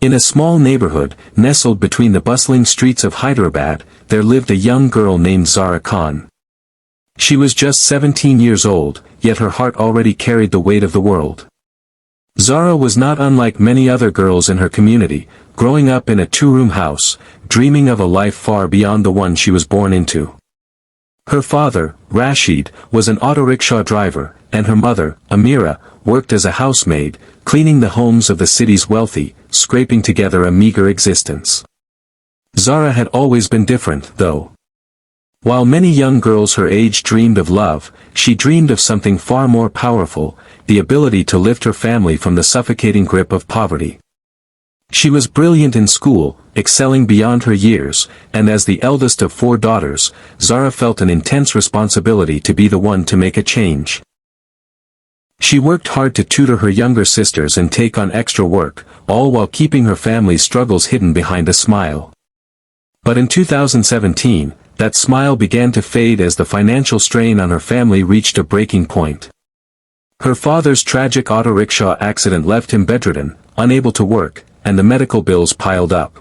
In a small neighborhood, nestled between the bustling streets of Hyderabad, there lived a young girl named Zara Khan. She was just 17 years old, yet her heart already carried the weight of the world. Zara was not unlike many other girls in her community, growing up in a two-room house, dreaming of a life far beyond the one she was born into. Her father, Rashid, was an auto rickshaw driver, and her mother, Amira, worked as a housemaid, cleaning the homes of the city's wealthy, scraping together a meager existence. Zara had always been different, though. While many young girls her age dreamed of love, she dreamed of something far more powerful, the ability to lift her family from the suffocating grip of poverty. She was brilliant in school, excelling beyond her years, and as the eldest of 4 daughters, Zara felt an intense responsibility to be the one to make a change. She worked hard to tutor her younger sisters and take on extra work, all while keeping her family's struggles hidden behind a smile. But in 2017, that smile began to fade as the financial strain on her family reached a breaking point. Her father's tragic auto rickshaw accident left him bedridden, unable to work, and the medical bills piled up.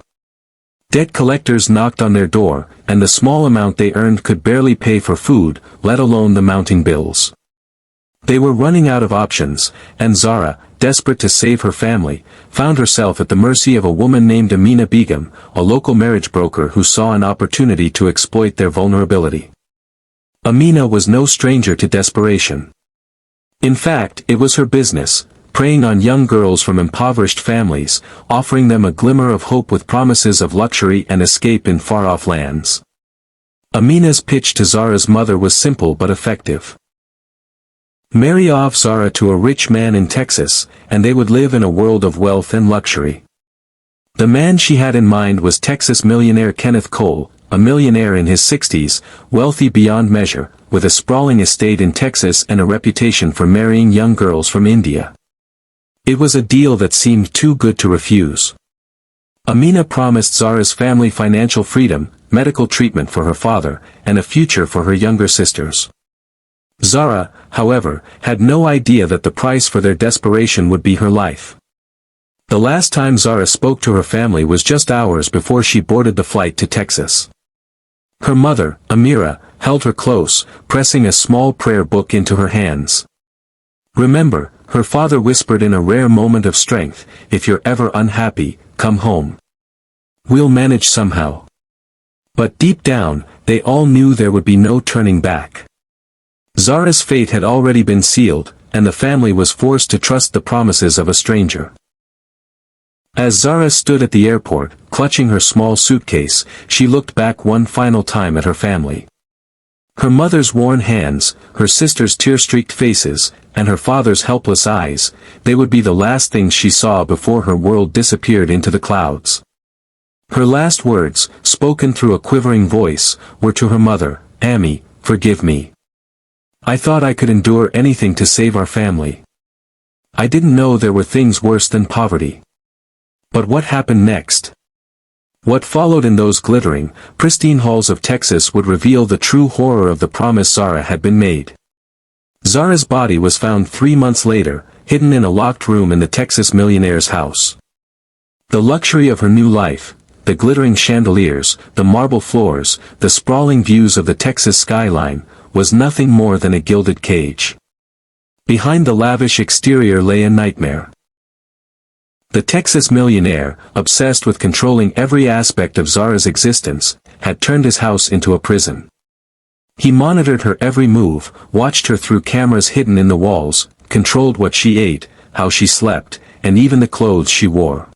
Debt collectors knocked on their door, and the small amount they earned could barely pay for food, let alone the mounting bills. They were running out of options, and Zara, desperate to save her family, found herself at the mercy of a woman named Amina Begum, a local marriage broker who saw an opportunity to exploit their vulnerability. Amina was no stranger to desperation. In fact, it was her business, preying on young girls from impoverished families, offering them a glimmer of hope with promises of luxury and escape in far-off lands. Amina's pitch to Zara's mother was simple but effective. Marry off Zara to a rich man in Texas, and they would live in a world of wealth and luxury. The man she had in mind was Texas millionaire Kenneth Cole, a millionaire in his 60s, wealthy beyond measure, with a sprawling estate in Texas and a reputation for marrying young girls from India. It was a deal that seemed too good to refuse. Amina promised Zara's family financial freedom, medical treatment for her father, and a future for her younger sisters. Zara, however, had no idea that the price for their desperation would be her life. The last time Zara spoke to her family was just hours before she boarded the flight to Texas. Her mother, Amira, held her close, pressing a small prayer book into her hands. "Remember," her father whispered in a rare moment of strength, "if you're ever unhappy, come home. We'll manage somehow." But deep down, they all knew there would be no turning back. Zara's fate had already been sealed, and the family was forced to trust the promises of a stranger. As Zara stood at the airport, clutching her small suitcase, she looked back one final time at her family. Her mother's worn hands, her sister's tear-streaked faces, and her father's helpless eyes, they would be the last things she saw before her world disappeared into the clouds. Her last words, spoken through a quivering voice, were to her mother, "Ammi, forgive me. I thought I could endure anything to save our family. I didn't know there were things worse than poverty." But what happened next? What followed in those glittering, pristine halls of Texas would reveal the true horror of the promise Zara had been made. Zara's body was found 3 months later, hidden in a locked room in the Texas millionaire's house. The luxury of her new life, the glittering chandeliers, the marble floors, the sprawling views of the Texas skyline, was nothing more than a gilded cage. Behind the lavish exterior lay a nightmare. The Texas millionaire, obsessed with controlling every aspect of Zara's existence, had turned his house into a prison. He monitored her every move, watched her through cameras hidden in the walls, controlled what she ate, how she slept, and even the clothes she wore.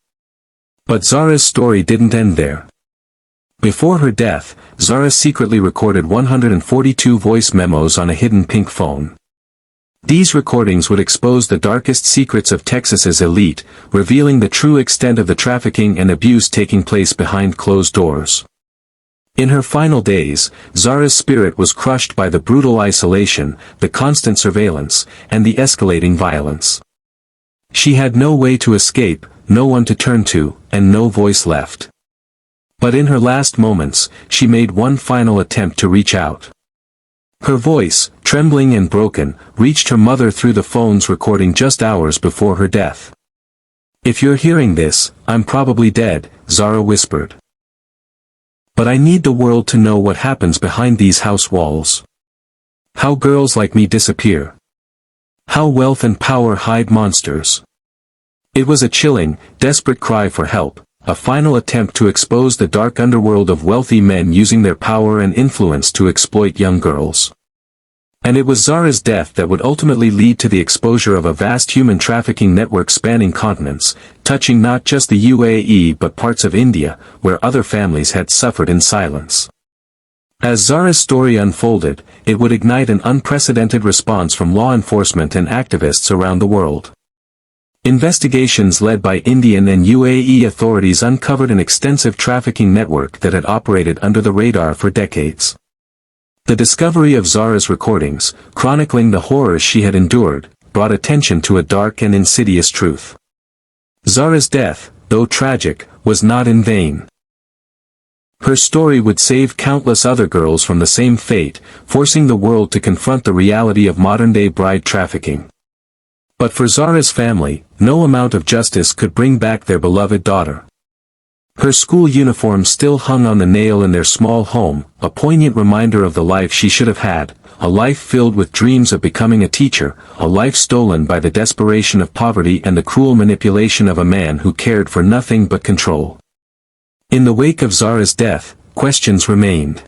But Zara's story didn't end there. Before her death, Zara secretly recorded 142 voice memos on a hidden pink phone. These recordings would expose the darkest secrets of Texas's elite, revealing the true extent of the trafficking and abuse taking place behind closed doors. In her final days, Zara's spirit was crushed by the brutal isolation, the constant surveillance, and the escalating violence. She had no way to escape, no one to turn to, and no voice left. But in her last moments, she made one final attempt to reach out. Her voice, trembling and broken, reached her mother through the phone's recording just hours before her death. If you're hearing this, I'm probably dead, Zara whispered. But I need the world to know what happens behind these house walls. How girls like me disappear. How wealth and power hide monsters. It was a chilling, desperate cry for help, a final attempt to expose the dark underworld of wealthy men using their power and influence to exploit young girls. And it was Zara's death that would ultimately lead to the exposure of a vast human trafficking network spanning continents, touching not just the UAE but parts of India, where other families had suffered in silence. As Zara's story unfolded, it would ignite an unprecedented response from law enforcement and activists around the world. Investigations led by Indian and UAE authorities uncovered an extensive trafficking network that had operated under the radar for decades. The discovery of Zara's recordings, chronicling the horrors she had endured, brought attention to a dark and insidious truth. Zara's death, though tragic, was not in vain. Her story would save countless other girls from the same fate, forcing the world to confront the reality of modern-day bride trafficking. But for Zara's family, no amount of justice could bring back their beloved daughter. Her school uniform still hung on the nail in their small home, a poignant reminder of the life she should have had, a life filled with dreams of becoming a teacher, a life stolen by the desperation of poverty and the cruel manipulation of a man who cared for nothing but control. In the wake of Zara's death, questions remained.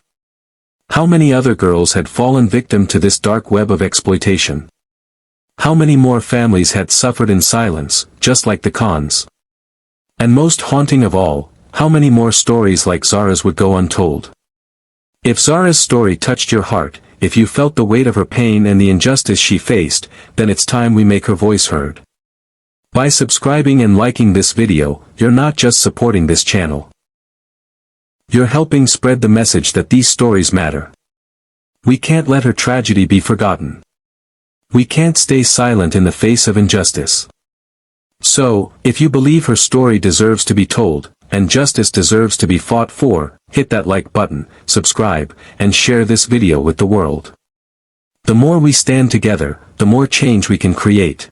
How many other girls had fallen victim to this dark web of exploitation? How many more families had suffered in silence, just like the Khans? And most haunting of all, how many more stories like Zara's would go untold? If Zara's story touched your heart, if you felt the weight of her pain and the injustice she faced, then it's time we make her voice heard. By subscribing and liking this video, you're not just supporting this channel. You're helping spread the message that these stories matter. We can't let her tragedy be forgotten. We can't stay silent in the face of injustice. So, if you believe her story deserves to be told, and justice deserves to be fought for, hit that like button, subscribe, and share this video with the world. The more we stand together, the more change we can create.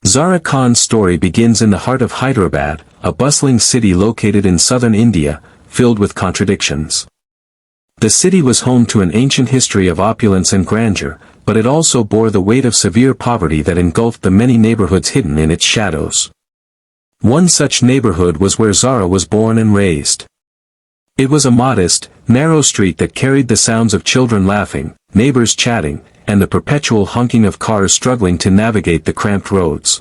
Zara Khan's story begins in the heart of Hyderabad, a bustling city located in southern India, filled with contradictions. The city was home to an ancient history of opulence and grandeur, but it also bore the weight of severe poverty that engulfed the many neighborhoods hidden in its shadows. One such neighborhood was where Zara was born and raised. It was a modest, narrow street that carried the sounds of children laughing, neighbors chatting, and the perpetual honking of cars struggling to navigate the cramped roads.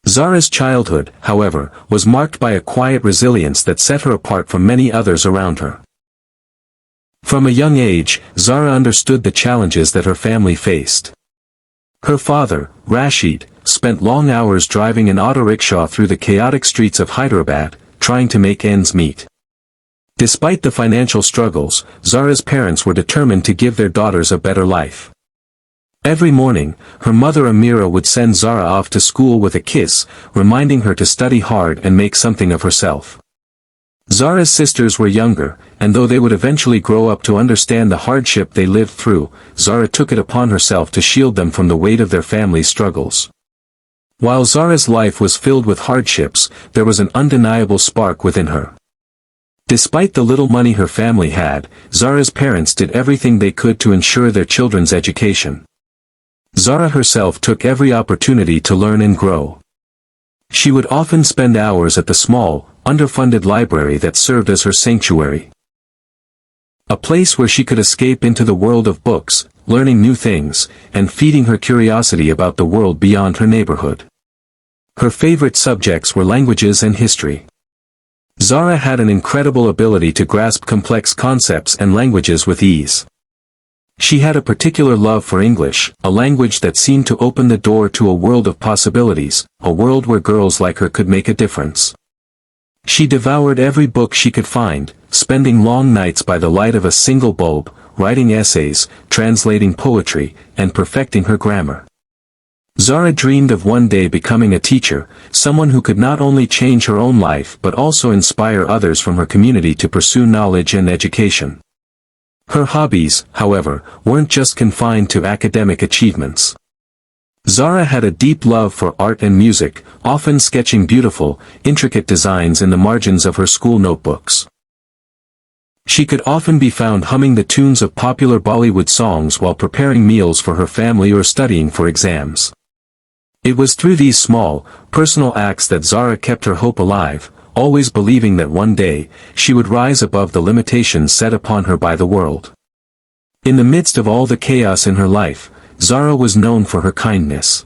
Zara's childhood, however, was marked by a quiet resilience that set her apart from many others around her. From a young age, Zara understood the challenges that her family faced. Her father, Rashid, spent long hours driving an auto rickshaw through the chaotic streets of Hyderabad, trying to make ends meet. Despite the financial struggles, Zara's parents were determined to give their daughters a better life. Every morning, her mother Amira would send Zara off to school with a kiss, reminding her to study hard and make something of herself. Zara's sisters were younger, and though they would eventually grow up to understand the hardship they lived through, Zara took it upon herself to shield them from the weight of their family's struggles. While Zara's life was filled with hardships, there was an undeniable spark within her. Despite the little money her family had, Zara's parents did everything they could to ensure their children's education. Zara herself took every opportunity to learn and grow. She would often spend hours at the small, underfunded library that served as her sanctuary. A place where she could escape into the world of books, learning new things, and feeding her curiosity about the world beyond her neighborhood. Her favorite subjects were languages and history. Zara had an incredible ability to grasp complex concepts and languages with ease. She had a particular love for English, a language that seemed to open the door to a world of possibilities, a world where girls like her could make a difference. She devoured every book she could find, spending long nights by the light of a single bulb, writing essays, translating poetry, and perfecting her grammar. Zara dreamed of one day becoming a teacher, someone who could not only change her own life but also inspire others from her community to pursue knowledge and education. Her hobbies, however, weren't just confined to academic achievements. Zara had a deep love for art and music, often sketching beautiful, intricate designs in the margins of her school notebooks. She could often be found humming the tunes of popular Bollywood songs while preparing meals for her family or studying for exams. It was through these small, personal acts that Zara kept her hope alive, always believing that one day, she would rise above the limitations set upon her by the world. In the midst of all the chaos in her life, Zara was known for her kindness.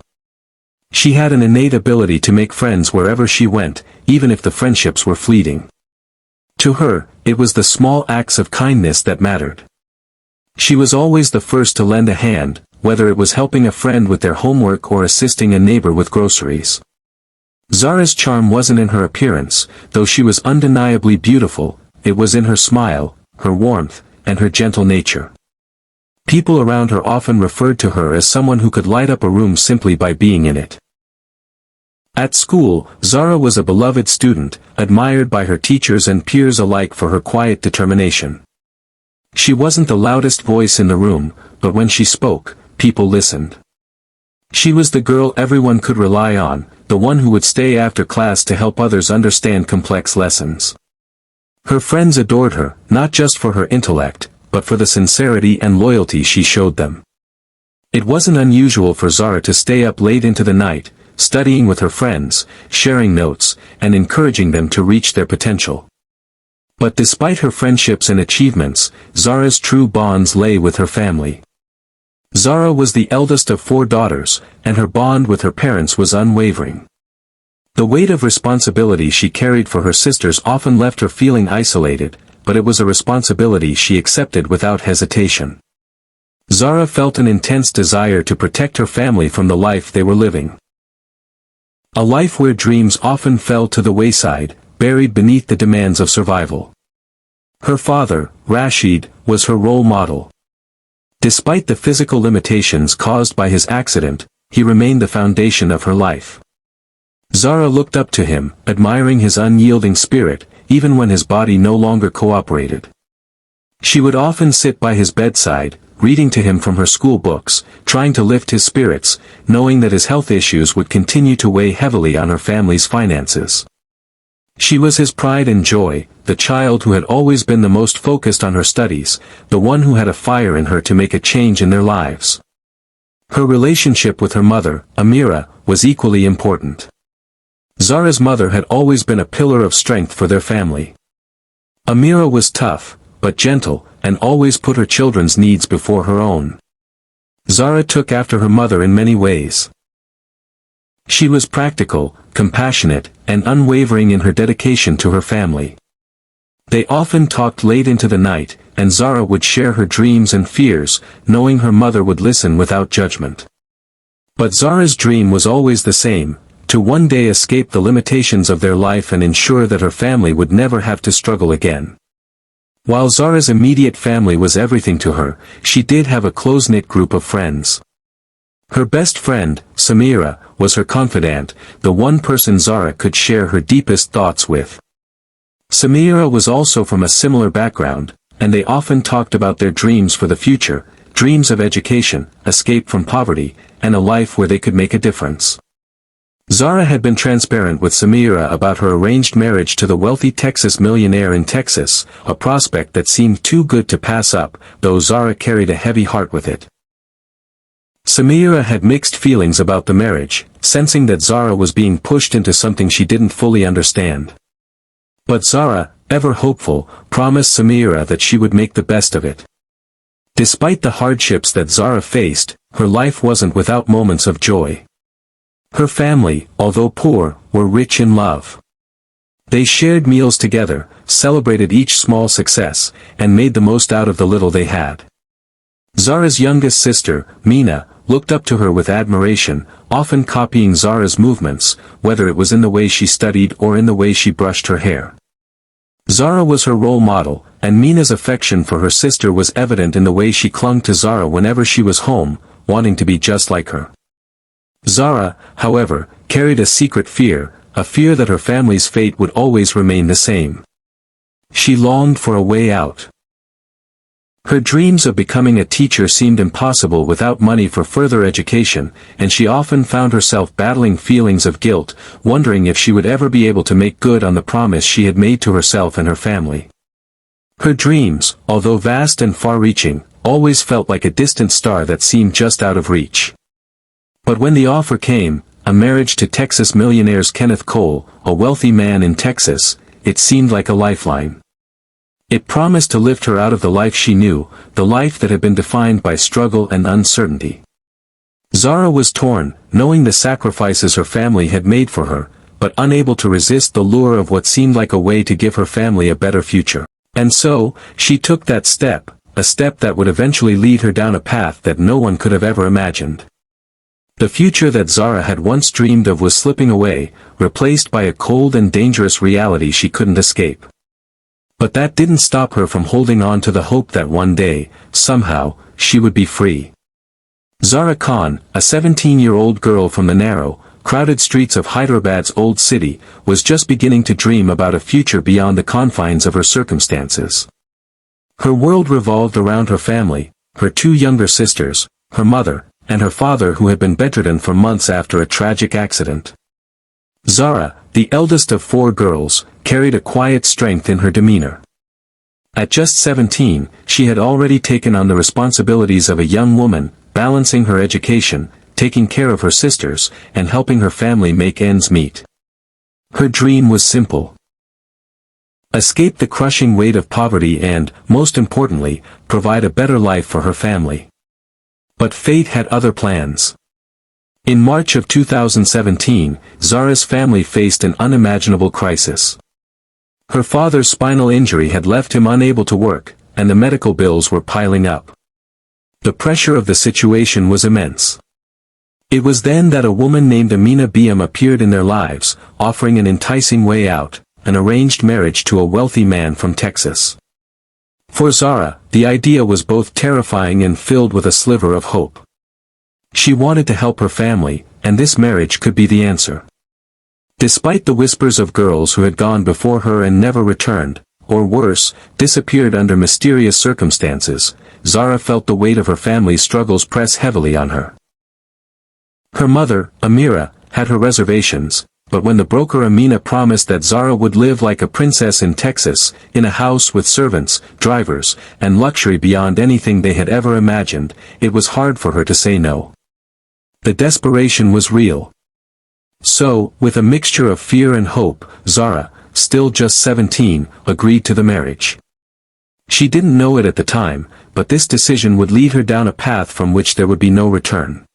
She had an innate ability to make friends wherever she went, even if the friendships were fleeting. To her, it was the small acts of kindness that mattered. She was always the first to lend a hand, whether it was helping a friend with their homework or assisting a neighbor with groceries. Zara's charm wasn't in her appearance, though she was undeniably beautiful, it was in her smile, her warmth, and her gentle nature. People around her often referred to her as someone who could light up a room simply by being in it. At school, Zara was a beloved student, admired by her teachers and peers alike for her quiet determination. She wasn't the loudest voice in the room, but when she spoke, people listened. She was the girl everyone could rely on, the one who would stay after class to help others understand complex lessons. Her friends adored her, not just for her intellect, but for the sincerity and loyalty she showed them. It wasn't unusual for Zara to stay up late into the night, studying with her friends, sharing notes, and encouraging them to reach their potential. But despite her friendships and achievements, Zara's true bonds lay with her family. Zara was the eldest of 4 daughters, and her bond with her parents was unwavering. The weight of responsibility she carried for her sisters often left her feeling isolated, but it was a responsibility she accepted without hesitation. Zara felt an intense desire to protect her family from the life they were living. A life where dreams often fell to the wayside, buried beneath the demands of survival. Her father, Rashid, was her role model. Despite the physical limitations caused by his accident, he remained the foundation of her life. Zara looked up to him, admiring his unyielding spirit, even when his body no longer cooperated. She would often sit by his bedside, reading to him from her school books, trying to lift his spirits, knowing that his health issues would continue to weigh heavily on her family's finances. She was his pride and joy, the child who had always been the most focused on her studies, the one who had a fire in her to make a change in their lives. Her relationship with her mother, Amira, was equally important. Zara's mother had always been a pillar of strength for their family. Amira was tough, but gentle, and always put her children's needs before her own. Zara took after her mother in many ways. She was practical, compassionate, and unwavering in her dedication to her family. They often talked late into the night, and Zara would share her dreams and fears, knowing her mother would listen without judgment. But Zara's dream was always the same, to one day escape the limitations of their life and ensure that her family would never have to struggle again. While Zara's immediate family was everything to her, she did have a close-knit group of friends. Her best friend, Samira, was her confidant, the one person Zara could share her deepest thoughts with. Samira was also from a similar background, and they often talked about their dreams for the future, dreams of education, escape from poverty, and a life where they could make a difference. Zara had been transparent with Samira about her arranged marriage to the wealthy Texas millionaire in Texas, a prospect that seemed too good to pass up, though Zara carried a heavy heart with it. Samira had mixed feelings about the marriage, sensing that Zara was being pushed into something she didn't fully understand. But Zara, ever hopeful, promised Samira that she would make the best of it. Despite the hardships that Zara faced, her life wasn't without moments of joy. Her family, although poor, were rich in love. They shared meals together, celebrated each small success, and made the most out of the little they had. Zara's youngest sister, Mina, looked up to her with admiration, often copying Zara's movements, whether it was in the way she studied or in the way she brushed her hair. Zara was her role model, and Mina's affection for her sister was evident in the way she clung to Zara whenever she was home, wanting to be just like her. Zara, however, carried a secret fear, a fear that her family's fate would always remain the same. She longed for a way out. Her dreams of becoming a teacher seemed impossible without money for further education, and she often found herself battling feelings of guilt, wondering if she would ever be able to make good on the promise she had made to herself and her family. Her dreams, although vast and far-reaching, always felt like a distant star that seemed just out of reach. But when the offer came, a marriage to Texas millionaires Kenneth Cole, a wealthy man in Texas, it seemed like a lifeline. It promised to lift her out of the life she knew, the life that had been defined by struggle and uncertainty. Zara was torn, knowing the sacrifices her family had made for her, but unable to resist the lure of what seemed like a way to give her family a better future. And so, she took that step, a step that would eventually lead her down a path that no one could have ever imagined. The future that Zara had once dreamed of was slipping away, replaced by a cold and dangerous reality she couldn't escape. But that didn't stop her from holding on to the hope that one day, somehow, she would be free. Zara Khan, a 17-year-old girl from the narrow, crowded streets of Hyderabad's old city, was just beginning to dream about a future beyond the confines of her circumstances. Her world revolved around her family, her two younger sisters, her mother, and her father who had been bedridden for months after a tragic accident. Zara, the eldest of four girls, carried a quiet strength in her demeanor. At just 17, she had already taken on the responsibilities of a young woman, balancing her education, taking care of her sisters, and helping her family make ends meet. Her dream was simple. Escape the crushing weight of poverty and, most importantly, provide a better life for her family. But fate had other plans. In March of 2017, Zara's family faced an unimaginable crisis. Her father's spinal injury had left him unable to work, and the medical bills were piling up. The pressure of the situation was immense. It was then that a woman named Amina Biam appeared in their lives, offering an enticing way out, an arranged marriage to a wealthy man from Texas. For Zara, the idea was both terrifying and filled with a sliver of hope. She wanted to help her family, and this marriage could be the answer. Despite the whispers of girls who had gone before her and never returned, or worse, disappeared under mysterious circumstances, Zara felt the weight of her family's struggles press heavily on her. Her mother, Amira, had her reservations, but when the broker Amina promised that Zara would live like a princess in Texas, in a house with servants, drivers, and luxury beyond anything they had ever imagined, it was hard for her to say no. The desperation was real. So, with a mixture of fear and hope, Zara, still just 17, agreed to the marriage. She didn't know it at the time, but this decision would lead her down a path from which there would be no return.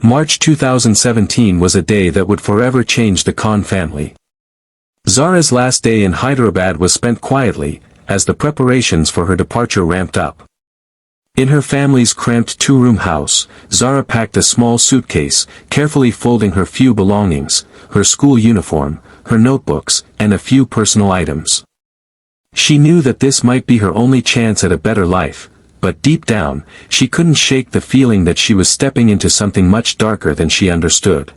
March 2017 was a day that would forever change the Khan family. Zara's last day in Hyderabad was spent quietly, as the preparations for her departure ramped up. In her family's cramped two-room house, Zara packed a small suitcase, carefully folding her few belongings, her school uniform, her notebooks, and a few personal items. She knew that this might be her only chance at a better life, but deep down, she couldn't shake the feeling that she was stepping into something much darker than she understood.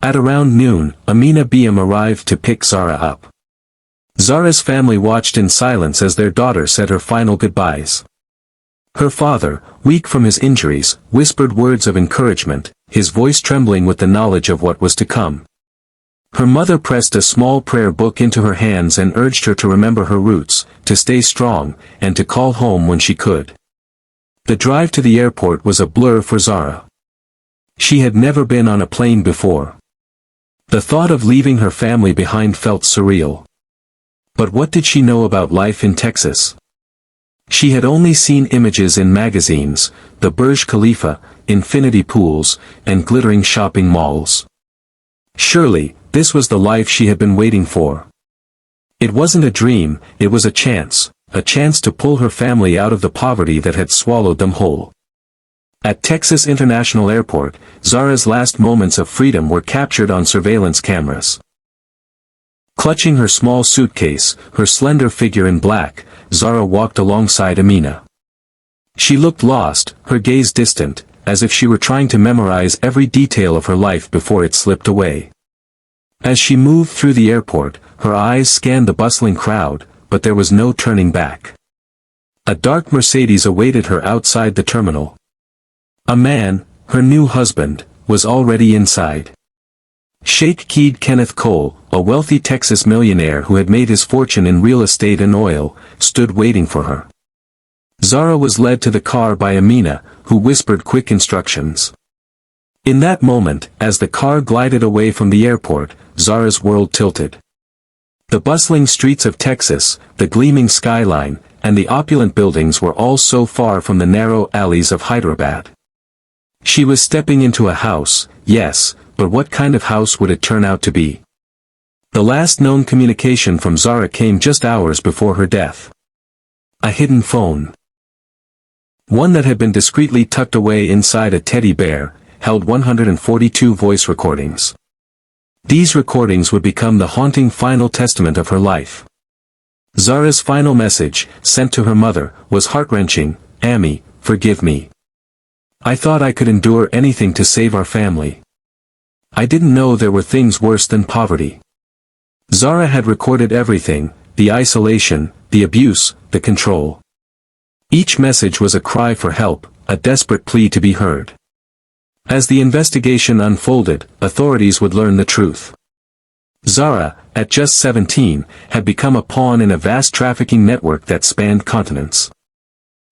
At around noon, Amina Biam arrived to pick Zara up. Zara's family watched in silence as their daughter said her final goodbyes. Her father, weak from his injuries, whispered words of encouragement, his voice trembling with the knowledge of what was to come. Her mother pressed a small prayer book into her hands and urged her to remember her roots, to stay strong, and to call home when she could. The drive to the airport was a blur for Zara. She had never been on a plane before. The thought of leaving her family behind felt surreal. But what did she know about life in Texas? She had only seen images in magazines, the Burj Khalifa, infinity pools, and glittering shopping malls. Surely, this was the life she had been waiting for. It wasn't a dream, it was a chance to pull her family out of the poverty that had swallowed them whole. At Texas International Airport, Zara's last moments of freedom were captured on surveillance cameras. Clutching her small suitcase, her slender figure in black, Zara walked alongside Amina. She looked lost, her gaze distant, as if she were trying to memorize every detail of her life before it slipped away. As she moved through the airport, her eyes scanned the bustling crowd, but there was no turning back. A dark Mercedes awaited her outside the terminal. A man, her new husband, was already inside. Sheikh Keed Kenneth Cole, a wealthy Texas millionaire who had made his fortune in real estate and oil, stood waiting for her. Zara was led to the car by Amina, who whispered quick instructions. In that moment, as the car glided away from the airport, Zara's world tilted. The bustling streets of Texas, the gleaming skyline, and the opulent buildings were all so far from the narrow alleys of Hyderabad. She was stepping into a house, yes, but what kind of house would it turn out to be? The last known communication from Zara came just hours before her death. A hidden phone. One that had been discreetly tucked away inside a teddy bear, held 142 voice recordings. These recordings would become the haunting final testament of her life. Zara's final message, sent to her mother, was heart-wrenching: "Ammi, forgive me. I thought I could endure anything to save our family. I didn't know there were things worse than poverty." Zara had recorded everything: the isolation, the abuse, the control. Each message was a cry for help, a desperate plea to be heard. As the investigation unfolded, authorities would learn the truth. Zara, at just 17, had become a pawn in a vast trafficking network that spanned continents.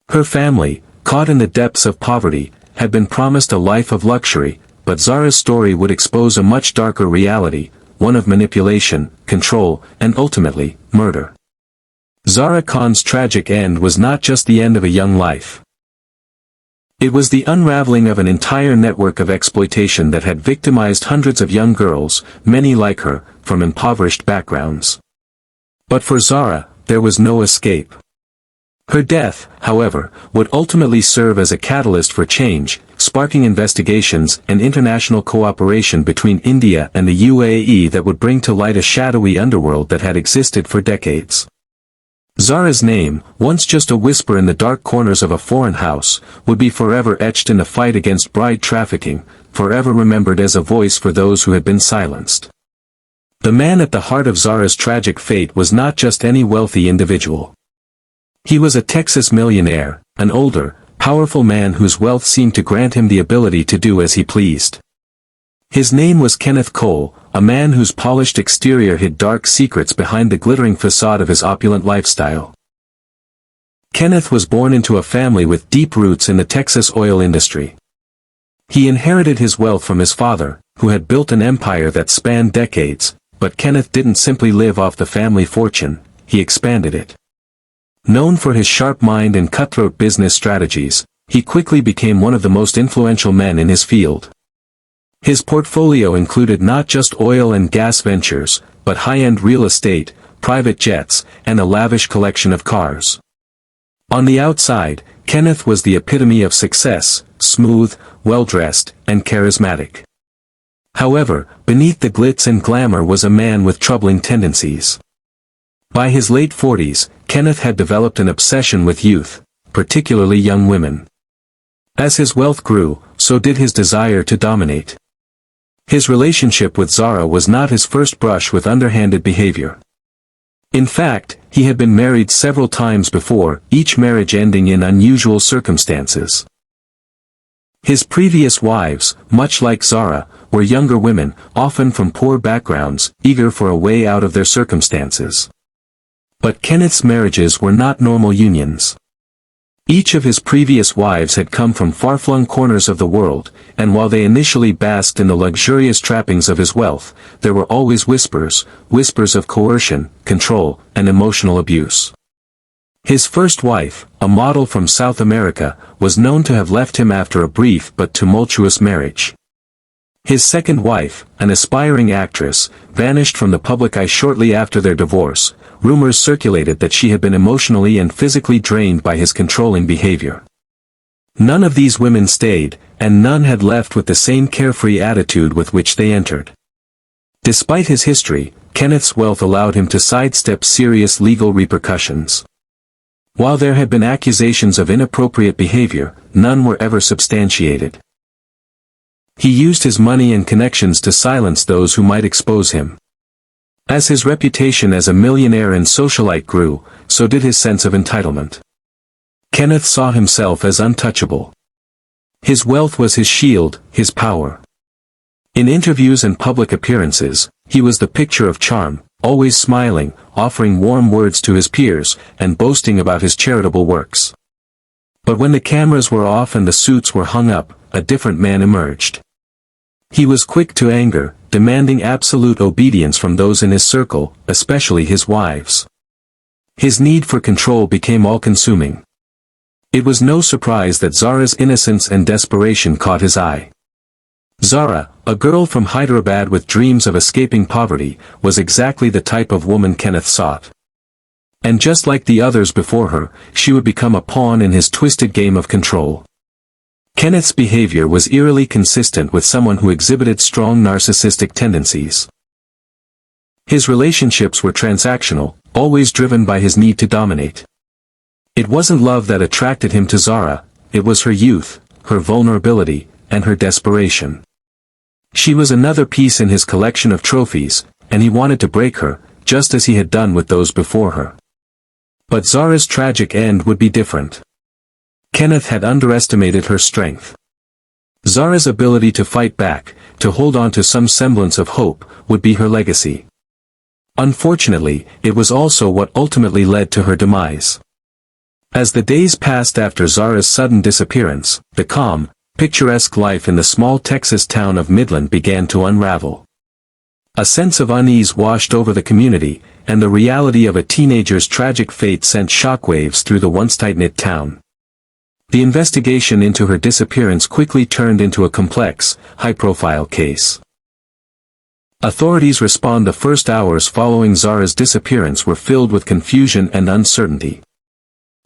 Her family, caught in the depths of poverty, had been promised a life of luxury, but Zara's story would expose a much darker reality, one of manipulation, control, and ultimately, murder. Zara Khan's tragic end was not just the end of a young life. It was the unraveling of an entire network of exploitation that had victimized hundreds of young girls, many like her, from impoverished backgrounds. But for Zara, there was no escape. Her death, however, would ultimately serve as a catalyst for change, sparking investigations and international cooperation between India and the UAE that would bring to light a shadowy underworld that had existed for decades. Zara's name, once just a whisper in the dark corners of a foreign house, would be forever etched in the fight against bride trafficking, forever remembered as a voice for those who had been silenced. The man at the heart of Zara's tragic fate was not just any wealthy individual. He was a Texas millionaire, an older, powerful man whose wealth seemed to grant him the ability to do as he pleased. His name was Kenneth Cole, a man whose polished exterior hid dark secrets behind the glittering facade of his opulent lifestyle. Kenneth was born into a family with deep roots in the Texas oil industry. He inherited his wealth from his father, who had built an empire that spanned decades, but Kenneth didn't simply live off the family fortune, he expanded it. Known for his sharp mind and cutthroat business strategies, he quickly became one of the most influential men in his field. His portfolio included not just oil and gas ventures, but high-end real estate, private jets, and a lavish collection of cars. On the outside, Kenneth was the epitome of success, smooth, well-dressed, and charismatic. However, beneath the glitz and glamour was a man with troubling tendencies. By his late 40s, Kenneth had developed an obsession with youth, particularly young women. As his wealth grew, so did his desire to dominate. His relationship with Zara was not his first brush with underhanded behavior. In fact, he had been married several times before, each marriage ending in unusual circumstances. His previous wives, much like Zara, were younger women, often from poor backgrounds, eager for a way out of their circumstances. But Kenneth's marriages were not normal unions. Each of his previous wives had come from far-flung corners of the world, and while they initially basked in the luxurious trappings of his wealth, there were always whispers of coercion, control, and emotional abuse. His first wife, a model from South America, was known to have left him after a brief but tumultuous marriage. His second wife, an aspiring actress, vanished from the public eye shortly after their divorce. Rumors circulated that she had been emotionally and physically drained by his controlling behavior. None of these women stayed, and none had left with the same carefree attitude with which they entered. Despite his history, Kenneth's wealth allowed him to sidestep serious legal repercussions. While there had been accusations of inappropriate behavior, none were ever substantiated. He used his money and connections to silence those who might expose him. As his reputation as a millionaire and socialite grew, so did his sense of entitlement. Kenneth saw himself as untouchable. His wealth was his shield, his power. In interviews and public appearances, he was the picture of charm, always smiling, offering warm words to his peers, and boasting about his charitable works. But when the cameras were off and the suits were hung up, a different man emerged. He was quick to anger, demanding absolute obedience from those in his circle, especially his wives. His need for control became all-consuming. It was no surprise that Zara's innocence and desperation caught his eye. Zara, a girl from Hyderabad with dreams of escaping poverty, was exactly the type of woman Kenneth sought. And just like the others before her, she would become a pawn in his twisted game of control. Kenneth's behavior was eerily consistent with someone who exhibited strong narcissistic tendencies. His relationships were transactional, always driven by his need to dominate. It wasn't love that attracted him to Zara, it was her youth, her vulnerability, and her desperation. She was another piece in his collection of trophies, and he wanted to break her, just as he had done with those before her. But Zara's tragic end would be different. Kenneth had underestimated her strength. Zara's ability to fight back, to hold on to some semblance of hope, would be her legacy. Unfortunately, it was also what ultimately led to her demise. As the days passed after Zara's sudden disappearance, the calm, picturesque life in the small Texas town of Midland began to unravel. A sense of unease washed over the community, and the reality of a teenager's tragic fate sent shockwaves through the once tight-knit town. The investigation into her disappearance quickly turned into a complex, high-profile case. Authorities responded. The first hours following Zara's disappearance were filled with confusion and uncertainty.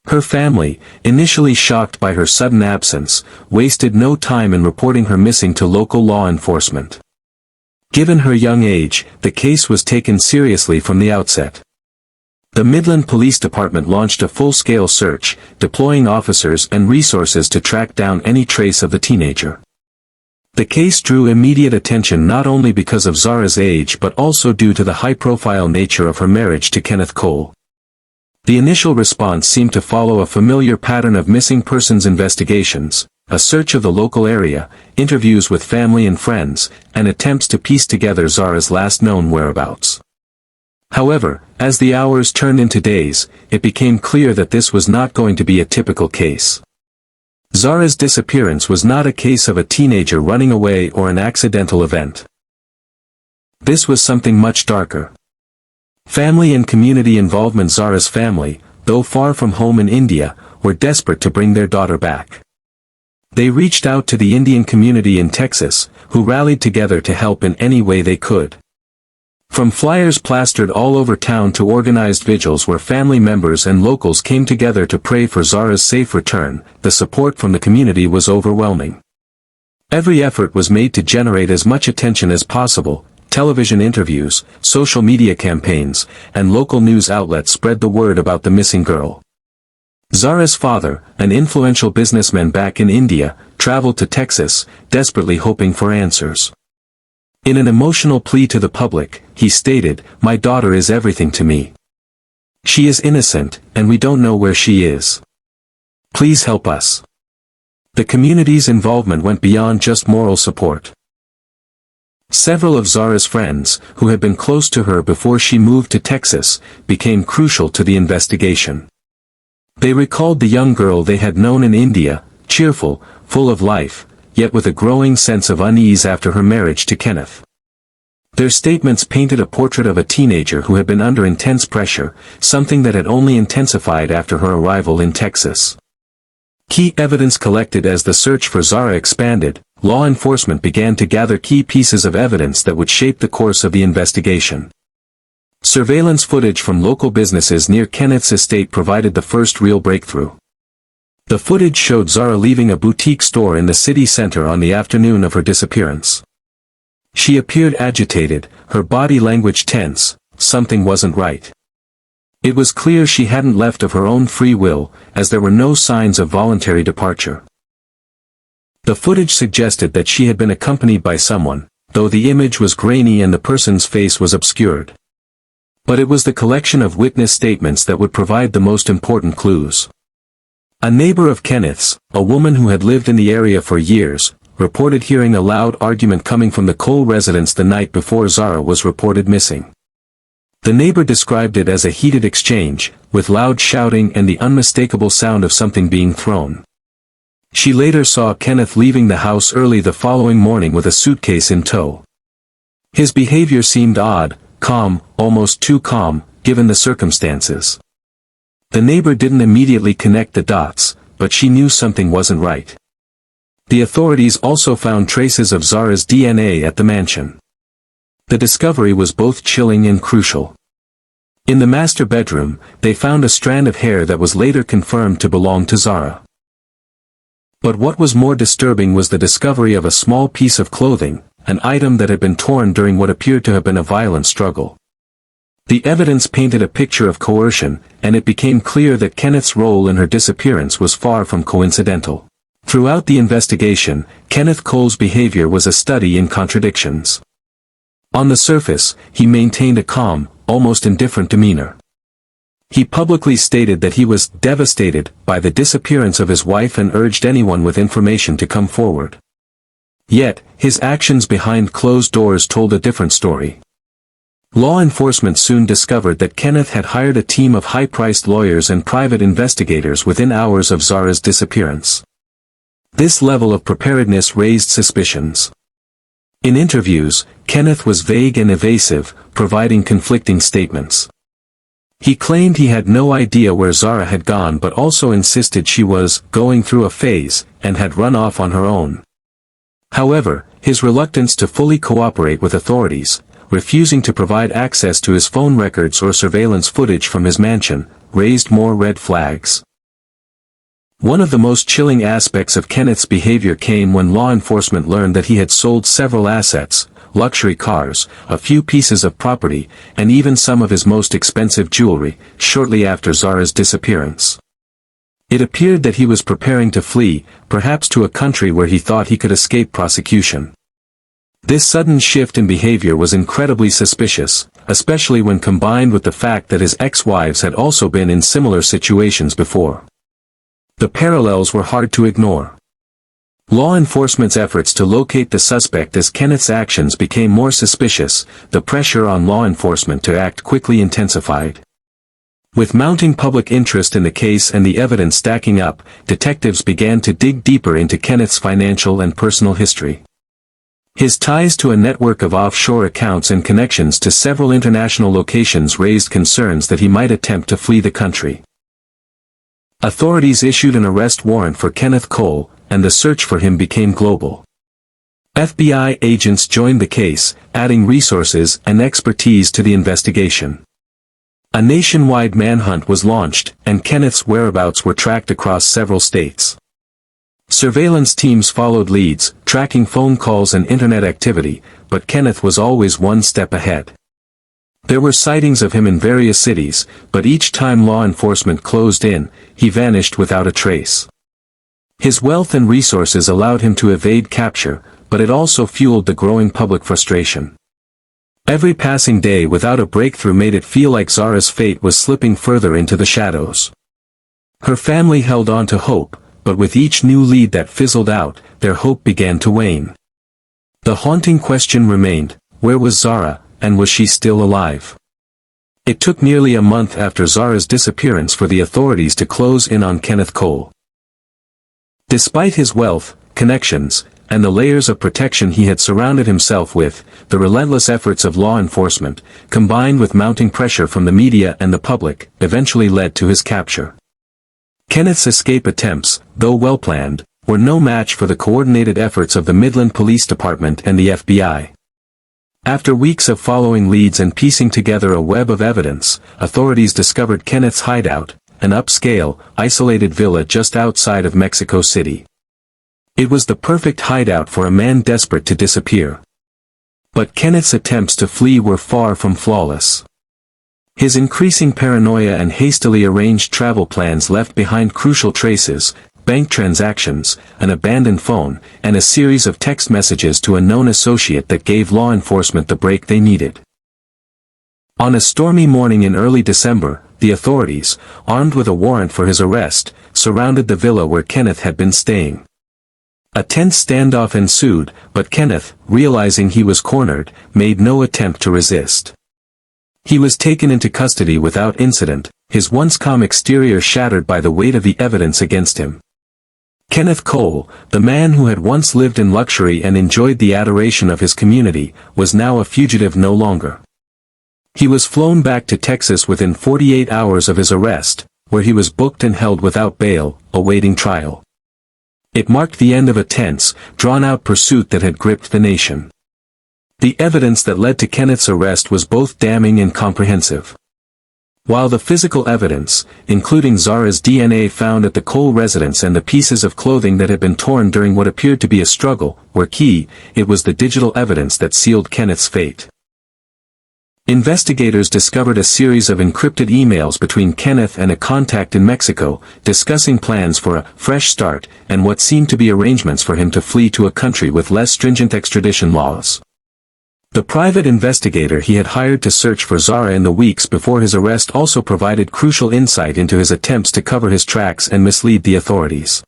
Her family, initially shocked by her sudden absence, wasted no time in reporting her missing to local law enforcement. Given her young age, the case was taken seriously from the outset. The Midland Police Department launched a full-scale search, deploying officers and resources to track down any trace of the teenager. The case drew immediate attention not only because of Zara's age but also due to the high-profile nature of her marriage to Kenneth Cole. The initial response seemed to follow a familiar pattern of missing persons investigations, a search of the local area, interviews with family and friends, and attempts to piece together Zara's last known whereabouts. However, as the hours turned into days, it became clear that this was not going to be a typical case. Zara's disappearance was not a case of a teenager running away or an accidental event. This was something much darker. Family and community involvement. Zara's family, though far from home in India, were desperate to bring their daughter back. They reached out to the Indian community in Texas, who rallied together to help in any way they could. From flyers plastered all over town to organized vigils where family members and locals came together to pray for Zara's safe return, the support from the community was overwhelming. Every effort was made to generate as much attention as possible. Television interviews, social media campaigns, and local news outlets spread the word about the missing girl. Zara's father, an influential businessman back in India, traveled to Texas, desperately hoping for answers. In an emotional plea to the public, he stated, "My daughter is everything to me. She is innocent, and we don't know where she is. Please help us." The community's involvement went beyond just moral support. Several of Zara's friends, who had been close to her before she moved to Texas, became crucial to the investigation. They recalled the young girl they had known in India, cheerful, full of life, yet with a growing sense of unease after her marriage to Kenneth. Their statements painted a portrait of a teenager who had been under intense pressure, something that had only intensified after her arrival in Texas. Key evidence collected. As the search for Zara expanded, law enforcement began to gather key pieces of evidence that would shape the course of the investigation. Surveillance footage from local businesses near Kenneth's estate provided the first real breakthrough. The footage showed Zara leaving a boutique store in the city center on the afternoon of her disappearance. She appeared agitated, her body language tense. Something wasn't right. It was clear she hadn't left of her own free will, as there were no signs of voluntary departure. The footage suggested that she had been accompanied by someone, though the image was grainy and the person's face was obscured. But it was the collection of witness statements that would provide the most important clues. A neighbor of Kenneth's, a woman who had lived in the area for years, reported hearing a loud argument coming from the Cole residence the night before Zara was reported missing. The neighbor described it as a heated exchange, with loud shouting and the unmistakable sound of something being thrown. She later saw Kenneth leaving the house early the following morning with a suitcase in tow. His behavior seemed odd, calm, almost too calm, given the circumstances. The neighbor didn't immediately connect the dots, but she knew something wasn't right. The authorities also found traces of Zara's DNA at the mansion. The discovery was both chilling and crucial. In the master bedroom, they found a strand of hair that was later confirmed to belong to Zara. But what was more disturbing was the discovery of a small piece of clothing, an item that had been torn during what appeared to have been a violent struggle. The evidence painted a picture of coercion, and it became clear that Kenneth's role in her disappearance was far from coincidental. Throughout the investigation, Kenneth Cole's behavior was a study in contradictions. On the surface, he maintained a calm, almost indifferent demeanor. He publicly stated that he was devastated by the disappearance of his wife and urged anyone with information to come forward. Yet, his actions behind closed doors told a different story. Law enforcement soon discovered that Kenneth had hired a team of high-priced lawyers and private investigators within hours of Zara's disappearance. This level of preparedness raised suspicions. In interviews, Kenneth was vague and evasive, providing conflicting statements. He claimed he had no idea where Zara had gone but also insisted she was going through a phase and had run off on her own. However, his reluctance to fully cooperate with authorities, refusing to provide access to his phone records or surveillance footage from his mansion, raised more red flags. One of the most chilling aspects of Kenneth's behavior came when law enforcement learned that he had sold several assets, luxury cars, a few pieces of property, and even some of his most expensive jewelry, shortly after Zara's disappearance. It appeared that he was preparing to flee, perhaps to a country where he thought he could escape prosecution. This sudden shift in behavior was incredibly suspicious, especially when combined with the fact that his ex-wives had also been in similar situations before. The parallels were hard to ignore. Law enforcement's efforts to locate the suspect as Kenneth's actions became more suspicious, the pressure on law enforcement to act quickly intensified. With mounting public interest in the case and the evidence stacking up, detectives began to dig deeper into Kenneth's financial and personal history. His ties to a network of offshore accounts and connections to several international locations raised concerns that he might attempt to flee the country. Authorities issued an arrest warrant for Kenneth Cole, and the search for him became global. FBI agents joined the case, adding resources and expertise to the investigation. A nationwide manhunt was launched, and Kenneth's whereabouts were tracked across several states. Surveillance teams followed leads, tracking phone calls and internet activity, but Kenneth was always one step ahead. There were sightings of him in various cities, but each time law enforcement closed in, he vanished without a trace. His wealth and resources allowed him to evade capture, but it also fueled the growing public frustration. Every passing day without a breakthrough made it feel like Zara's fate was slipping further into the shadows. Her family held on to hope, but with each new lead that fizzled out, their hope began to wane. The haunting question remained, where was Zara, and was she still alive? It took nearly a month after Zara's disappearance for the authorities to close in on Kenneth Cole. Despite his wealth, connections, and the layers of protection he had surrounded himself with, the relentless efforts of law enforcement, combined with mounting pressure from the media and the public, eventually led to his capture. Kenneth's escape attempts, though well-planned, were no match for the coordinated efforts of the Midland Police Department and the FBI. After weeks of following leads and piecing together a web of evidence, authorities discovered Kenneth's hideout, an upscale, isolated villa just outside of Mexico City. It was the perfect hideout for a man desperate to disappear. But Kenneth's attempts to flee were far from flawless. His increasing paranoia and hastily arranged travel plans left behind crucial traces, bank transactions, an abandoned phone, and a series of text messages to a known associate that gave law enforcement the break they needed. On a stormy morning in early December, the authorities, armed with a warrant for his arrest, surrounded the villa where Kenneth had been staying. A tense standoff ensued, but Kenneth, realizing he was cornered, made no attempt to resist. He was taken into custody without incident, his once calm exterior shattered by the weight of the evidence against him. Kenneth Cole, the man who had once lived in luxury and enjoyed the adoration of his community, was now a fugitive no longer. He was flown back to Texas within 48 hours of his arrest, where he was booked and held without bail, awaiting trial. It marked the end of a tense, drawn-out pursuit that had gripped the nation. The evidence that led to Kenneth's arrest was both damning and comprehensive. While the physical evidence, including Zara's DNA found at the Cole residence and the pieces of clothing that had been torn during what appeared to be a struggle, were key, it was the digital evidence that sealed Kenneth's fate. Investigators discovered a series of encrypted emails between Kenneth and a contact in Mexico, discussing plans for a fresh start and what seemed to be arrangements for him to flee to a country with less stringent extradition laws. The private investigator he had hired to search for Zara in the weeks before his arrest also provided crucial insight into his attempts to cover his tracks and mislead the authorities.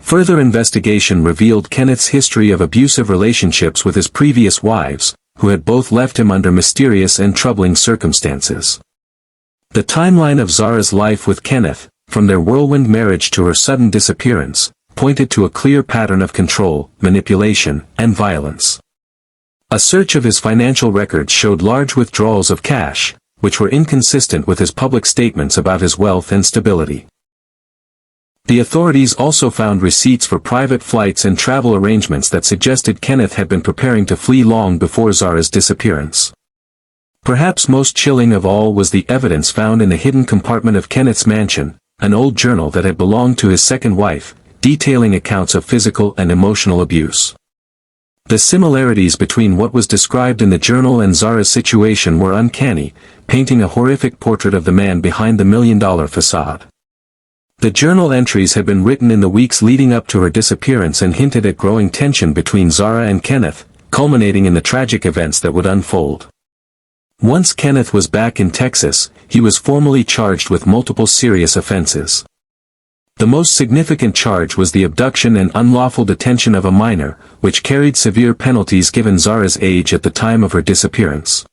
Further investigation revealed Kenneth's history of abusive relationships with his previous wives, who had both left him under mysterious and troubling circumstances. The timeline of Zara's life with Kenneth, from their whirlwind marriage to her sudden disappearance, pointed to a clear pattern of control, manipulation, and violence. A search of his financial records showed large withdrawals of cash, which were inconsistent with his public statements about his wealth and stability. The authorities also found receipts for private flights and travel arrangements that suggested Kenneth had been preparing to flee long before Zara's disappearance. Perhaps most chilling of all was the evidence found in the hidden compartment of Kenneth's mansion, an old journal that had belonged to his second wife, detailing accounts of physical and emotional abuse. The similarities between what was described in the journal and Zara's situation were uncanny, painting a horrific portrait of the man behind the million-dollar facade. The journal entries had been written in the weeks leading up to her disappearance and hinted at growing tension between Zara and Kenneth, culminating in the tragic events that would unfold. Once Kenneth was back in Texas, he was formally charged with multiple serious offenses. The most significant charge was the abduction and unlawful detention of a minor, which carried severe penalties given Zara's age at the time of her disappearance.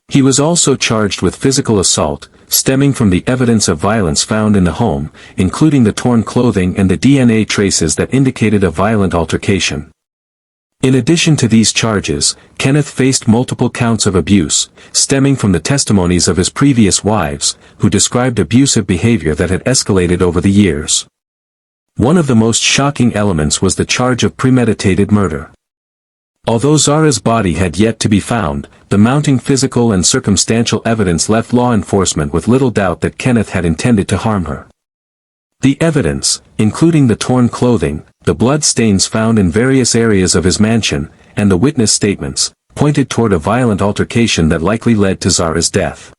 He was also charged with physical assault, stemming from the evidence of violence found in the home, including the torn clothing and the DNA traces that indicated a violent altercation. In addition to these charges, Kenneth faced multiple counts of abuse, stemming from the testimonies of his previous wives, who described abusive behavior that had escalated over the years. One of the most shocking elements was the charge of premeditated murder. Although Zara's body had yet to be found, the mounting physical and circumstantial evidence left law enforcement with little doubt that Kenneth had intended to harm her. The evidence, including the torn clothing, the blood stains found in various areas of his mansion, and the witness statements, pointed toward a violent altercation that likely led to Zara's death.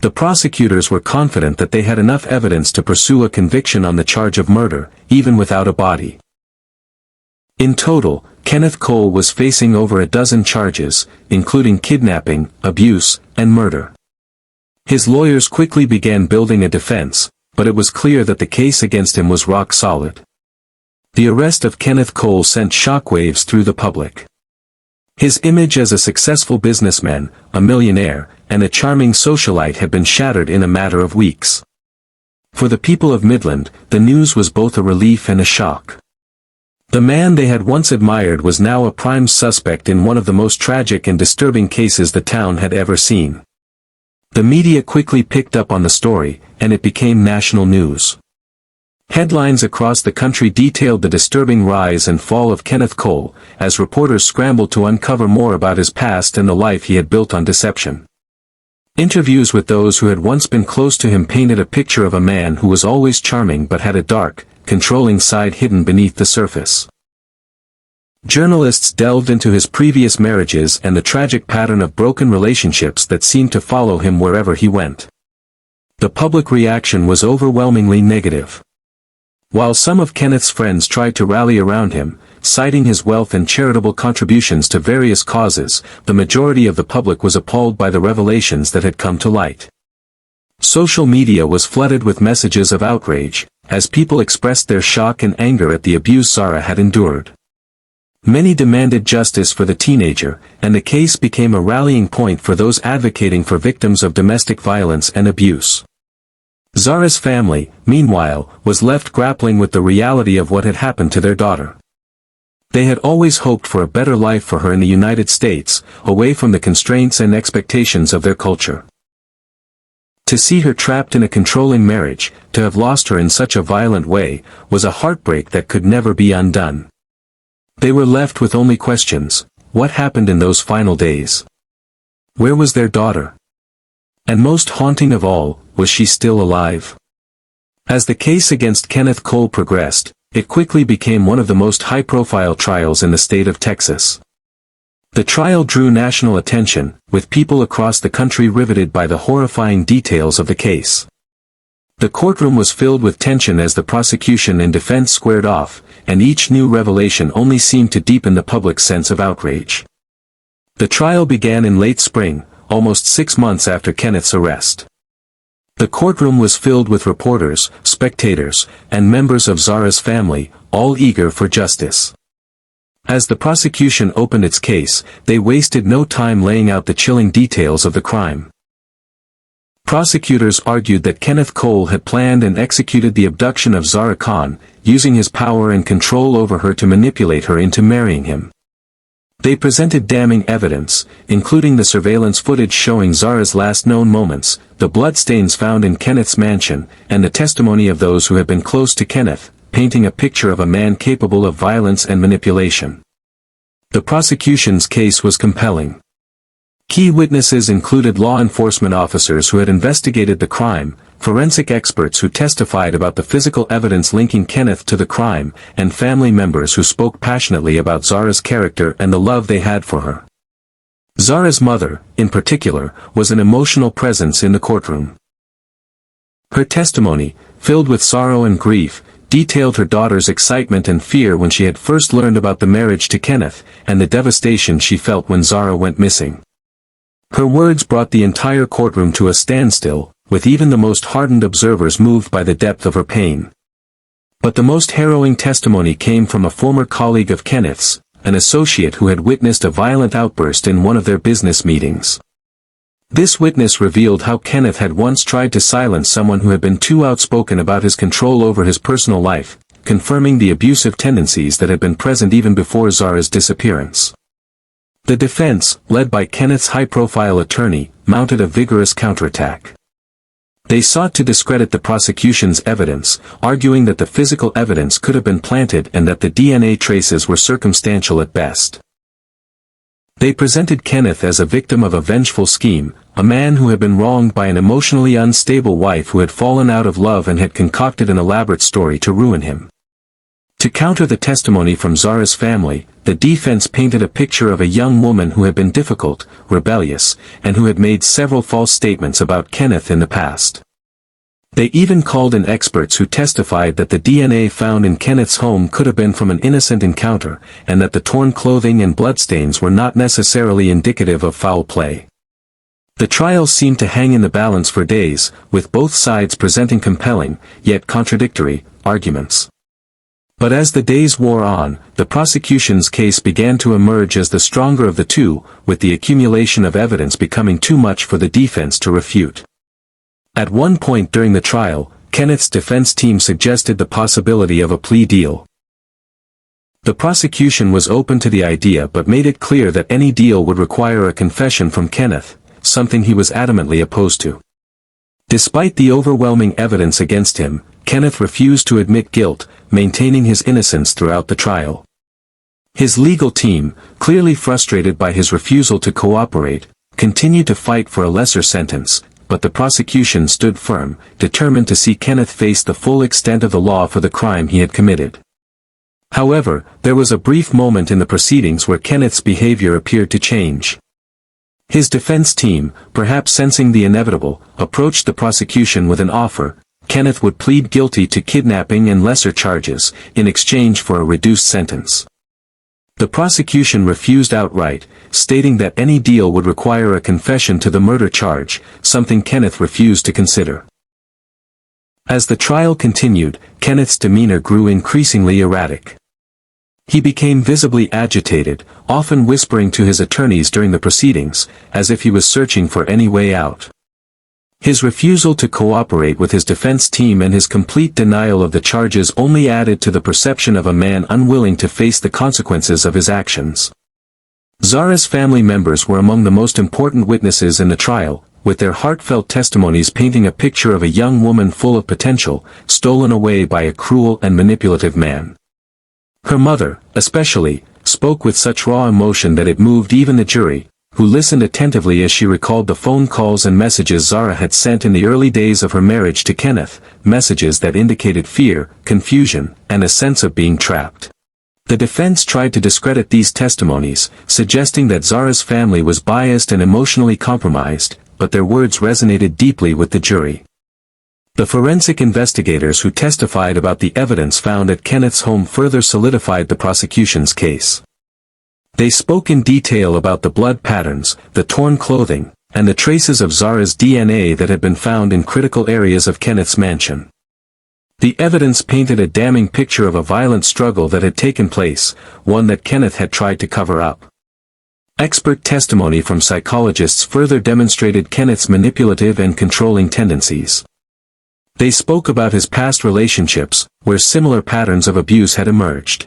The prosecutors were confident that they had enough evidence to pursue a conviction on the charge of murder, even without a body. In total, Kenneth Cole was facing over a dozen charges, including kidnapping, abuse, and murder. His lawyers quickly began building a defense, but it was clear that the case against him was rock solid. The arrest of Kenneth Cole sent shockwaves through the public. His image as a successful businessman, a millionaire, and a charming socialite had been shattered in a matter of weeks. For the people of Midland, the news was both a relief and a shock. The man they had once admired was now a prime suspect in one of the most tragic and disturbing cases the town had ever seen. The media quickly picked up on the story, and it became national news. Headlines across the country detailed the disturbing rise and fall of Kenneth Cole, as reporters scrambled to uncover more about his past and the life he had built on deception. Interviews with those who had once been close to him painted a picture of a man who was always charming but had a dark, controlling side hidden beneath the surface. Journalists delved into his previous marriages and the tragic pattern of broken relationships that seemed to follow him wherever he went. The public reaction was overwhelmingly negative. While some of Kenneth's friends tried to rally around him, citing his wealth and charitable contributions to various causes, the majority of the public was appalled by the revelations that had come to light. Social media was flooded with messages of outrage, as people expressed their shock and anger at the abuse Zara had endured. Many demanded justice for the teenager, and the case became a rallying point for those advocating for victims of domestic violence and abuse. Zara's family, meanwhile, was left grappling with the reality of what had happened to their daughter. They had always hoped for a better life for her in the United States, away from the constraints and expectations of their culture. To see her trapped in a controlling marriage, to have lost her in such a violent way, was a heartbreak that could never be undone. They were left with only questions: what happened in those final days? Where was their daughter? And most haunting of all, was she still alive? As the case against Kenneth Cole progressed, it quickly became one of the most high-profile trials in the state of Texas. The trial drew national attention, with people across the country riveted by the horrifying details of the case. The courtroom was filled with tension as the prosecution and defense squared off, and each new revelation only seemed to deepen the public's sense of outrage. The trial began in late spring, almost 6 months after Kenneth's arrest. The courtroom was filled with reporters, spectators, and members of Zara's family, all eager for justice. As the prosecution opened its case, they wasted no time laying out the chilling details of the crime. Prosecutors argued that Kenneth Cole had planned and executed the abduction of Zara Khan, using his power and control over her to manipulate her into marrying him. They presented damning evidence, including the surveillance footage showing Zara's last known moments, the bloodstains found in Kenneth's mansion, and the testimony of those who had been close to Kenneth, painting a picture of a man capable of violence and manipulation. The prosecution's case was compelling. Key witnesses included law enforcement officers who had investigated the crime, forensic experts who testified about the physical evidence linking Kenneth to the crime, and family members who spoke passionately about Zara's character and the love they had for her. Zara's mother, in particular, was an emotional presence in the courtroom. Her testimony, filled with sorrow and grief, detailed her daughter's excitement and fear when she had first learned about the marriage to Kenneth, and the devastation she felt when Zara went missing. Her words brought the entire courtroom to a standstill, with even the most hardened observers moved by the depth of her pain. But the most harrowing testimony came from a former colleague of Kenneth's, an associate who had witnessed a violent outburst in one of their business meetings. This witness revealed how Kenneth had once tried to silence someone who had been too outspoken about his control over his personal life, confirming the abusive tendencies that had been present even before Zara's disappearance. The defense, led by Kenneth's high-profile attorney, mounted a vigorous counterattack. They sought to discredit the prosecution's evidence, arguing that the physical evidence could have been planted and that the DNA traces were circumstantial at best. They presented Kenneth as a victim of a vengeful scheme, a man who had been wronged by an emotionally unstable wife who had fallen out of love and had concocted an elaborate story to ruin him. To counter the testimony from Zara's family, the defense painted a picture of a young woman who had been difficult, rebellious, and who had made several false statements about Kenneth in the past. They even called in experts who testified that the DNA found in Kenneth's home could have been from an innocent encounter, and that the torn clothing and bloodstains were not necessarily indicative of foul play. The trial seemed to hang in the balance for days, with both sides presenting compelling, yet contradictory, arguments. But as the days wore on, the prosecution's case began to emerge as the stronger of the two, with the accumulation of evidence becoming too much for the defense to refute. At one point during the trial, Kenneth's defense team suggested the possibility of a plea deal. The prosecution was open to the idea but made it clear that any deal would require a confession from Kenneth, something he was adamantly opposed to. Despite the overwhelming evidence against him, Kenneth refused to admit guilt, maintaining his innocence throughout the trial. His legal team, clearly frustrated by his refusal to cooperate, continued to fight for a lesser sentence, but the prosecution stood firm, determined to see Kenneth face the full extent of the law for the crime he had committed. However, there was a brief moment in the proceedings where Kenneth's behavior appeared to change. His defense team, perhaps sensing the inevitable, approached the prosecution with an offer: Kenneth would plead guilty to kidnapping and lesser charges, in exchange for a reduced sentence. The prosecution refused outright, stating that any deal would require a confession to the murder charge, something Kenneth refused to consider. As the trial continued, Kenneth's demeanor grew increasingly erratic. He became visibly agitated, often whispering to his attorneys during the proceedings, as if he was searching for any way out. His refusal to cooperate with his defense team and his complete denial of the charges only added to the perception of a man unwilling to face the consequences of his actions. Zara's family members were among the most important witnesses in the trial, with their heartfelt testimonies painting a picture of a young woman full of potential, stolen away by a cruel and manipulative man. Her mother, especially, spoke with such raw emotion that it moved even the jury, who listened attentively as she recalled the phone calls and messages Zara had sent in the early days of her marriage to Kenneth, messages that indicated fear, confusion, and a sense of being trapped. The defense tried to discredit these testimonies, suggesting that Zara's family was biased and emotionally compromised, but their words resonated deeply with the jury. The forensic investigators who testified about the evidence found at Kenneth's home further solidified the prosecution's case. They spoke in detail about the blood patterns, the torn clothing, and the traces of Zara's DNA that had been found in critical areas of Kenneth's mansion. The evidence painted a damning picture of a violent struggle that had taken place, one that Kenneth had tried to cover up. Expert testimony from psychologists further demonstrated Kenneth's manipulative and controlling tendencies. They spoke about his past relationships, where similar patterns of abuse had emerged.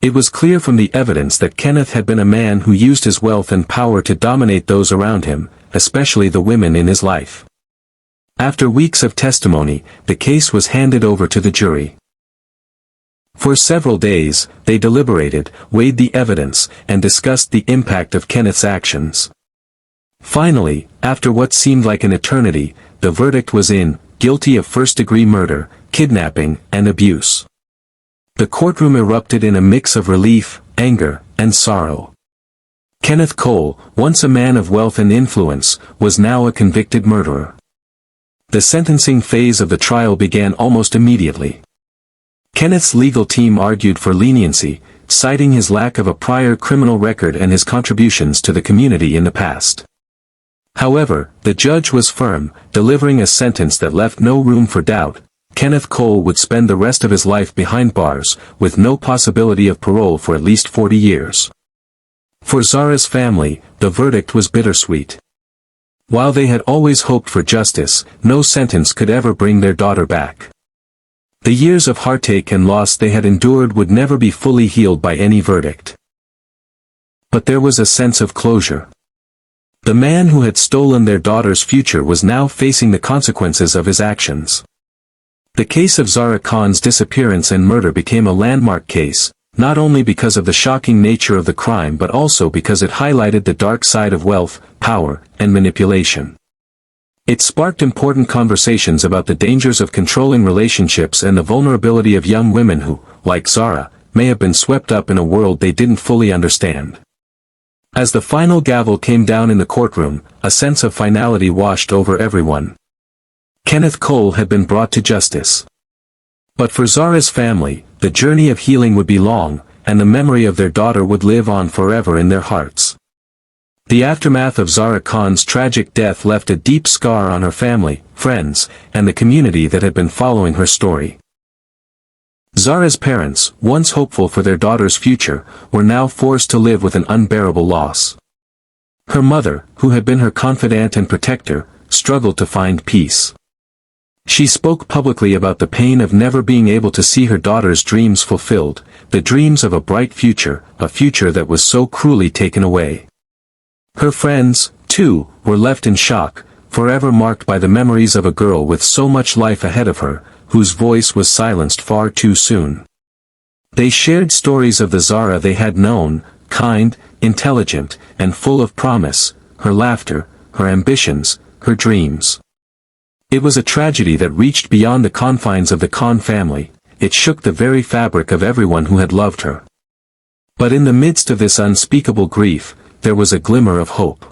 It was clear from the evidence that Kenneth had been a man who used his wealth and power to dominate those around him, especially the women in his life. After weeks of testimony, the case was handed over to the jury. For several days, they deliberated, weighed the evidence, and discussed the impact of Kenneth's actions. Finally, after what seemed like an eternity, the verdict was in, guilty of first-degree murder, kidnapping, and abuse. The courtroom erupted in a mix of relief, anger, and sorrow. Kenneth Cole, once a man of wealth and influence, was now a convicted murderer. The sentencing phase of the trial began almost immediately. Kenneth's legal team argued for leniency, citing his lack of a prior criminal record and his contributions to the community in the past. However, the judge was firm, delivering a sentence that left no room for doubt. Kenneth Cole would spend the rest of his life behind bars, with no possibility of parole for at least 40 years. For Zara's family, the verdict was bittersweet. While they had always hoped for justice, no sentence could ever bring their daughter back. The years of heartache and loss they had endured would never be fully healed by any verdict. But there was a sense of closure. The man who had stolen their daughter's future was now facing the consequences of his actions. The case of Zara Khan's disappearance and murder became a landmark case, not only because of the shocking nature of the crime but also because it highlighted the dark side of wealth, power, and manipulation. It sparked important conversations about the dangers of controlling relationships and the vulnerability of young women who, like Zara, may have been swept up in a world they didn't fully understand. As the final gavel came down in the courtroom, a sense of finality washed over everyone. Kenneth Cole had been brought to justice. But for Zara's family, the journey of healing would be long, and the memory of their daughter would live on forever in their hearts. The aftermath of Zara Khan's tragic death left a deep scar on her family, friends, and the community that had been following her story. Zara's parents, once hopeful for their daughter's future, were now forced to live with an unbearable loss. Her mother, who had been her confidant and protector, struggled to find peace. She spoke publicly about the pain of never being able to see her daughter's dreams fulfilled, the dreams of a bright future, a future that was so cruelly taken away. Her friends, too, were left in shock, forever marked by the memories of a girl with so much life ahead of her, whose voice was silenced far too soon. They shared stories of the Zara they had known, kind, intelligent, and full of promise, her laughter, her ambitions, her dreams. It was a tragedy that reached beyond the confines of the Khan family. It shook the very fabric of everyone who had loved her. But in the midst of this unspeakable grief, there was a glimmer of hope.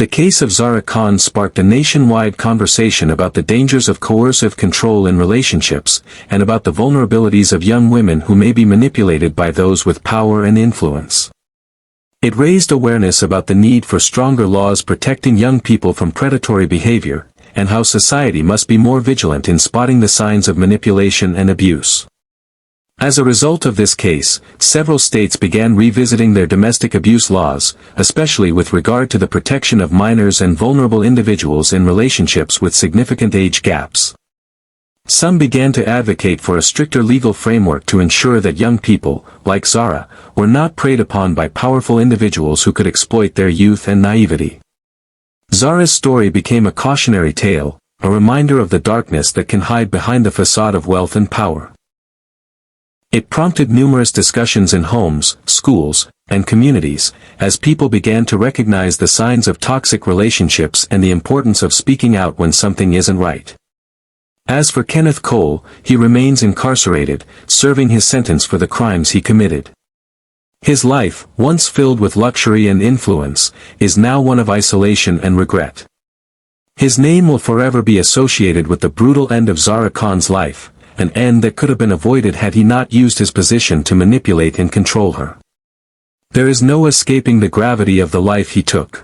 The case of Zara Khan sparked a nationwide conversation about the dangers of coercive control in relationships, and about the vulnerabilities of young women who may be manipulated by those with power and influence. It raised awareness about the need for stronger laws protecting young people from predatory behavior, and how society must be more vigilant in spotting the signs of manipulation and abuse. As a result of this case, several states began revisiting their domestic abuse laws, especially with regard to the protection of minors and vulnerable individuals in relationships with significant age gaps. Some began to advocate for a stricter legal framework to ensure that young people, like Zara, were not preyed upon by powerful individuals who could exploit their youth and naivety. Zara's story became a cautionary tale, a reminder of the darkness that can hide behind the facade of wealth and power. It prompted numerous discussions in homes, schools, and communities, as people began to recognize the signs of toxic relationships and the importance of speaking out when something isn't right. As for Kenneth Cole, he remains incarcerated, serving his sentence for the crimes he committed. His life, once filled with luxury and influence, is now one of isolation and regret. His name will forever be associated with the brutal end of Zara Khan's life, an end that could have been avoided had he not used his position to manipulate and control her. There is no escaping the gravity of the life he took.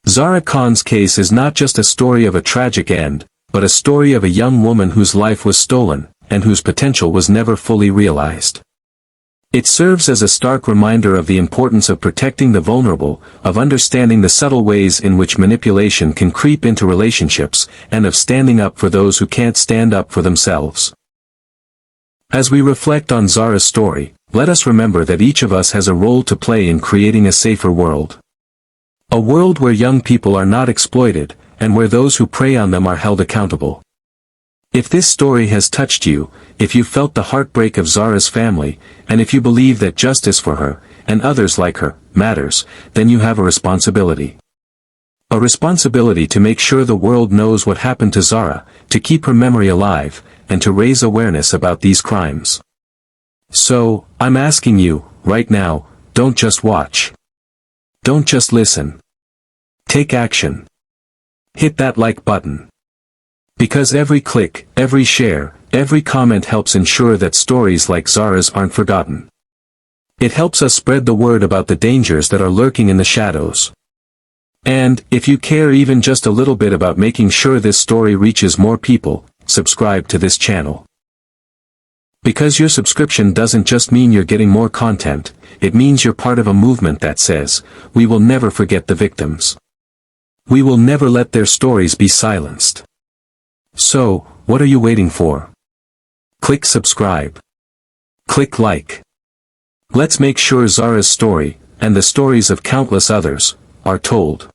Zara Khan's case is not just a story of a tragic end, but a story of a young woman whose life was stolen, and whose potential was never fully realized. It serves as a stark reminder of the importance of protecting the vulnerable, of understanding the subtle ways in which manipulation can creep into relationships, and of standing up for those who can't stand up for themselves. As we reflect on Zara's story, let us remember that each of us has a role to play in creating a safer world. A world where young people are not exploited, and where those who prey on them are held accountable. If this story has touched you, if you felt the heartbreak of Zara's family, and if you believe that justice for her, and others like her, matters, then you have a responsibility. A responsibility to make sure the world knows what happened to Zara, to keep her memory alive, and to raise awareness about these crimes. So, I'm asking you, right now, don't just watch. Don't just listen. Take action. Hit that like button. Because every click, every share, every comment helps ensure that stories like Zara's aren't forgotten. It helps us spread the word about the dangers that are lurking in the shadows. And, if you care even just a little bit about making sure this story reaches more people, subscribe to this channel. Because your subscription doesn't just mean you're getting more content, it means you're part of a movement that says, we will never forget the victims. We will never let their stories be silenced. So, what are you waiting for? Click subscribe. Click like. Let's make sure Zara's story, and the stories of countless others, are told.